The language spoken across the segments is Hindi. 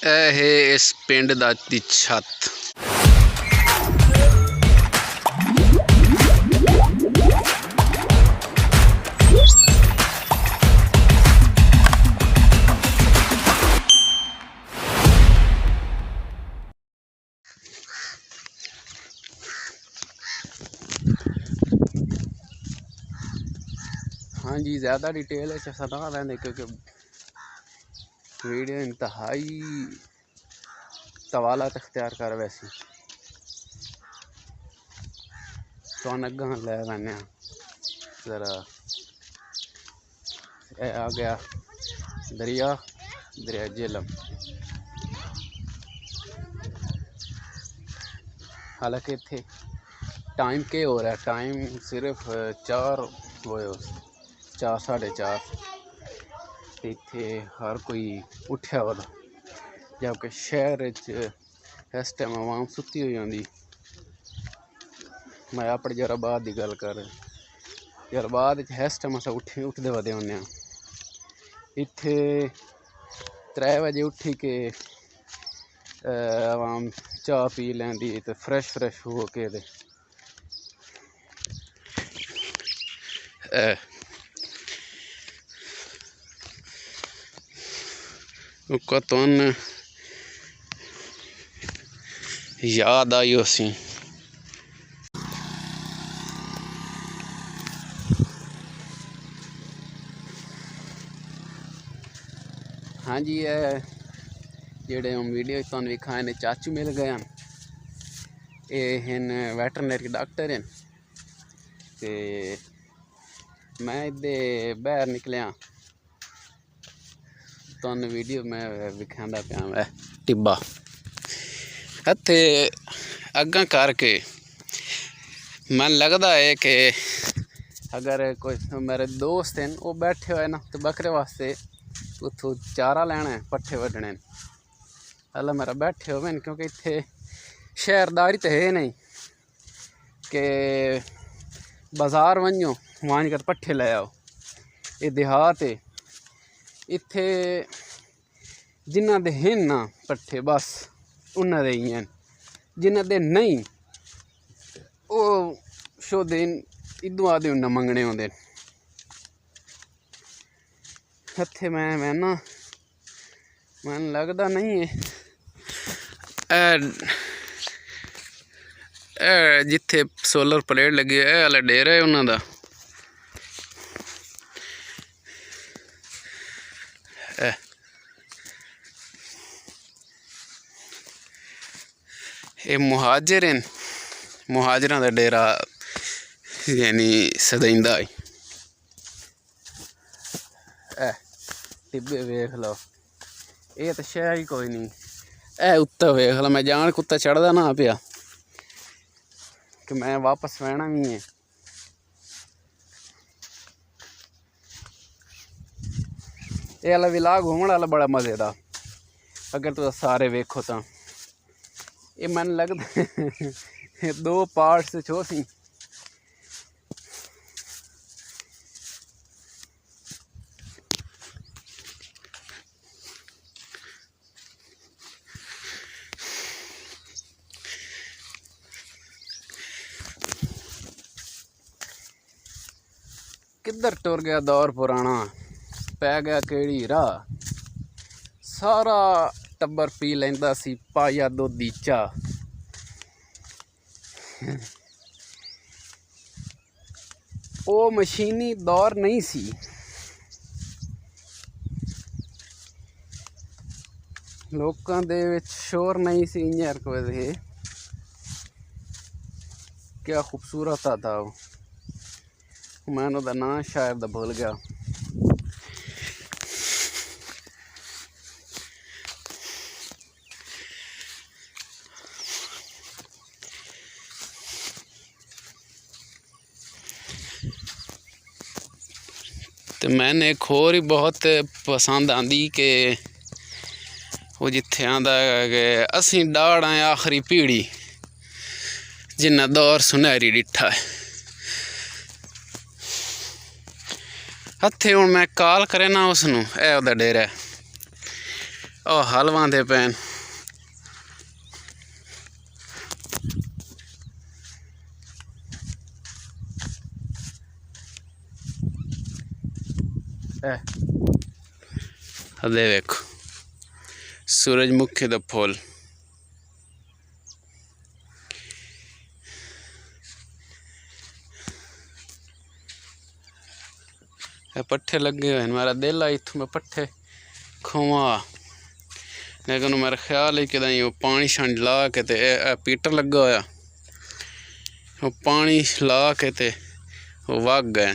ਇਹ ਇਸ ਪਿੰਡ ਦੀ ਛੱਤ। हाँ जी, ज़्यादा डिटेल है सदा रहने क्योंकि वीडियो इंतहाई तवालत अख्तियार कर वैसी तो अग्गा लै लैने ज़रा। आ गया दरिया झेलम। हालांकि इत्थे टाइम के हो रहा है, टाइम सिर्फ 4 होए, 4 साढ़े 4। इत्थे हर कोई उठ्या वाला, जबकि शहर इस टाइम आवाम सुत्ती हुई होंदी। मैं अपने जराबाद की गल कर, जराबाद इस टाइम अस उठते वधे होने। इत्थे 3 बजे उठी के आवाम चाह पी लैंदी तो फ्रैश हो के तुन याद आई उसी। हाँ जी, जेड़े वीडियो तुम दिखाए ने चाचू मिल गए हैं। ये हैं वैटरनरी डॉक्टर हैं ते मैं इधे बाहर निकलिया तुम वीडियो मैं विखांदा पिया। मैं टिब्बा इत्थे अग्गां करके मन लगता है कि अगर कोई मेरे दोस्त हैं वो बैठे हुए ना तो बकरे वास्ते उतों चारा लेना है, पट्ठे वड्डने। अल्लाह मेरा बैठे हुए क्योंकि इत्थे शहरदारी तो है नहीं कि बाजार वञो वहाँ कर पट्ठे ले आओ। ये देहात है। इत्थे जिन्हां दे हैं ना पट्ठे बस उन्हां दे ही हैं, जिन्हां दे नहीं वो शो दिन इदों आदे उन्ना मंगने होंदे। इत्थे मैं ना मन लगता नहीं है जिथे सोलर प्लेट लगी है वाला डेरा है उन्हों का। ये मुहाजिर हैं, मुहाजिर का डेरा यानी सदैंदा टिब्बे वेख लो। ये तो शह ही कोई नहीं। उत्ता वेख लो, मैं जान कुत्ता चढ़दा ना पिया कि मैं वापस बहना भी है। ये वाला विला घूमने वाला बड़ा मजे का, अगर तुम सारे वेखो तो। ये मन लगता 2 पार्ट से छो सी। किधर टुर गया दौर पुराना, पै गया केड़ी राह। सारा टब्बर पी लैंदा सी पाया दुध दी चाह। वो मशीनी दौर नहीं सी, लोकां दे विच शोर नहीं सी। इ'यां कोई क्या खूबसूरत था वो, मैं उहदा नाम शायद भूल गया। तो मैंने एक होर ही बहुत पसंद आंदी कि वो जिथे आंदा कि असी डाड़ आए आखिरी पीढ़ी जिन्ना दौर सुनहरी डिठा है। हथे हूँ मैं कॉल करे ना उसनू, ए उहदा डेरा ਉਹ ਹਲ ਵਾਂਦੇ ਪੈਣ। हदे वेखो सूरजमुखी दा फुल। पट्ठे लगे हुए हैं। मेरा दिल आई इत्थों मैं पट्ठे खुआ, लेकिन मेरा ख्याल है कि वो पानी शानी ला के ते पीटर लगा होया, वो पानी ला के ते वो वग गए।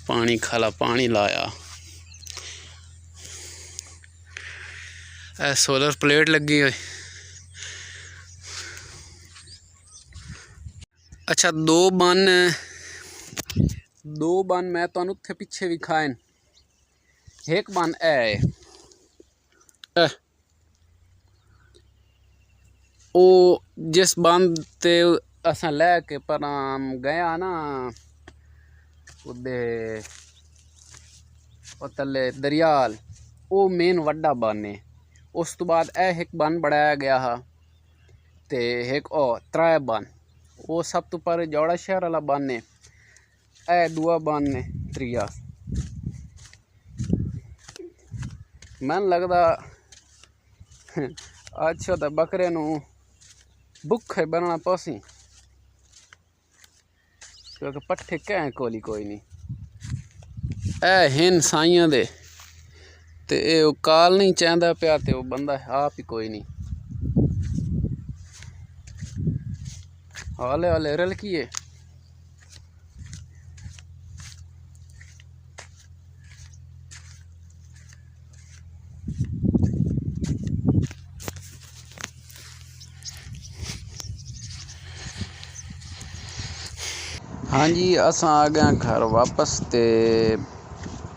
पानी खाला पानी लाया। सोलर प्लेट लगी हुई। अच्छा दो बन मैं तो उत्थे पिछे भी खाए। एक बन है ओ जिस बंद ते असा लैके पर गया ना उदे तले दरियाल, वो मेन वड्डा बन है। उस तो बाद एक बन बढ़ाया गया हा ते एक त्रै बन, वो सब तो पर जौड़ा शहर वाला बन है। ए दूआ बन है त्रिया। मन लगदा अच्छा तो बकरे नू भुखे बनना पसी, क्योंकि पट्ठे कैं कोली कोई नहीं। ए हिन साइयां दे ते वो काल नहीं चाहता पिया ते वो बंदा आप ही कोई नहीं। हौले हौले रलकिए। हाँ जी असा आ गया घर वापस ते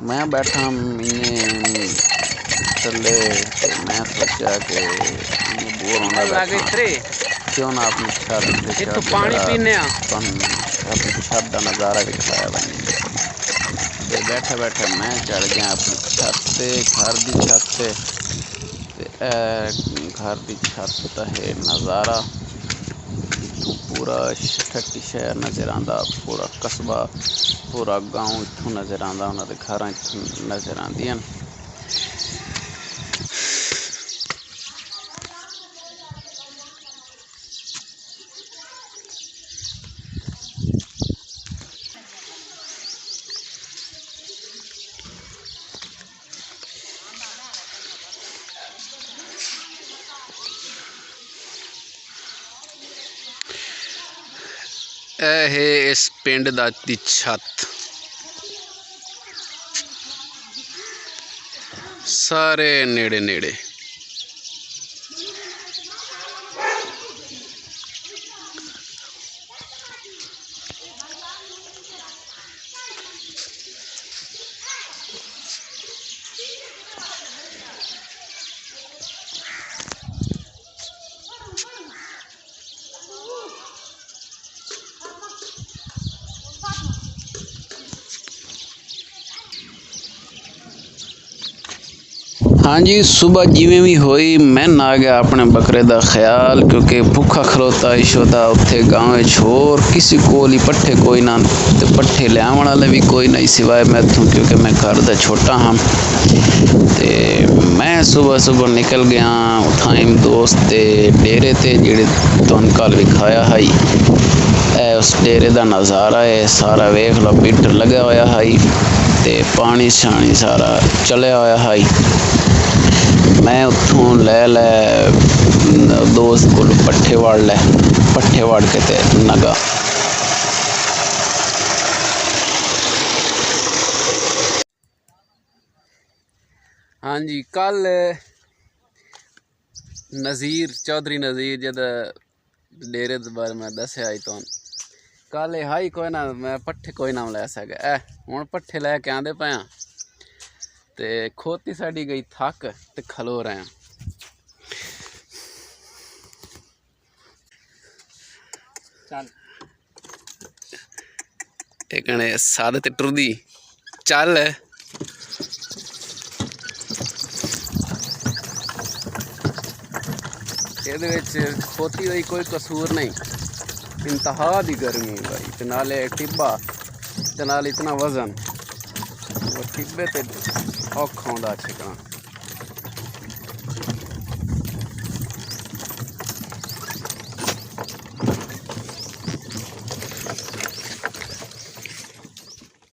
मैं बैठा इन्हें थले ते मैं सोचा कि बोर होना बैठा क्यों ना अपनी छत तो पानी पीने अपनी छत का नज़ारा दिखाया बनी। ते बैठे बैठे मैं चढ़ गया अपनी छत पे, घर की छत पे। घर की छत है नज़ारा पूरा ठट्टी शहर नज़र आता, पूरा कस्बा पूरा गाँव इत्थों नज़र आता, उन्होंने घर इत्थों नज़र आंदियां। है इस पिंड दी छत, सारे नेड़े नेड़े। हाँ जी सुबह जिमें भी हुई मैं आ गया अपने बकरे का ख्याल, क्योंकि भुखा खलोता इशोता उत्थे गाँव छोर किसी को पट्ठे कोई ना, तो पट्ठे लियावन वाले भी कोई नहीं सिवाय मैथों, क्योंकि मैं घर का छोटा हाँ। तो मैं सुबह सुबह निकल गया उठाइम दोस्त के डेरे ते जेड़े तुम कल विखाया हाई। उस डेरे का नज़ारा है सारा वेख लो, पीटर लगा होया हाई ते पानी शानी सारा चलिया होया हाई। मैं उत्थों ले दोस्त को पट्ठे वाड़ के ते नगा। हाँ जी कल नज़ीर चौधरी नज़ीर जद डेरे के बारे में दसिया आई तो कल हाई कोई ना मैं पट्ठे कोई ना लै सका। हुण पट्ठे लैके आंदे पे ते खोती साड़ी गई थक ते खलो रहे हैं। एक साद ते टुरदी ਚੱਲ ਇਹਦੇ ਵਿੱਚ ਖੋਤੀ ਦਾ ਹੀ ਕੋਈ ਕਸੂਰ ਨਹੀਂ। ਇੰਤਹਾ ਦੀ ਗਰਮੀ ਭਾਈ, ਤੇ ਨਾਲੇ ਟਿੱਬਾ ਤੇ ਨਾਲ ਇਤਨਾ ਵਜ਼ਨ, ਉਹ ਟਿੱਬੇ ਤੇ ਔਖਾ ਹੁੰਦਾ ਛਕਣਾ।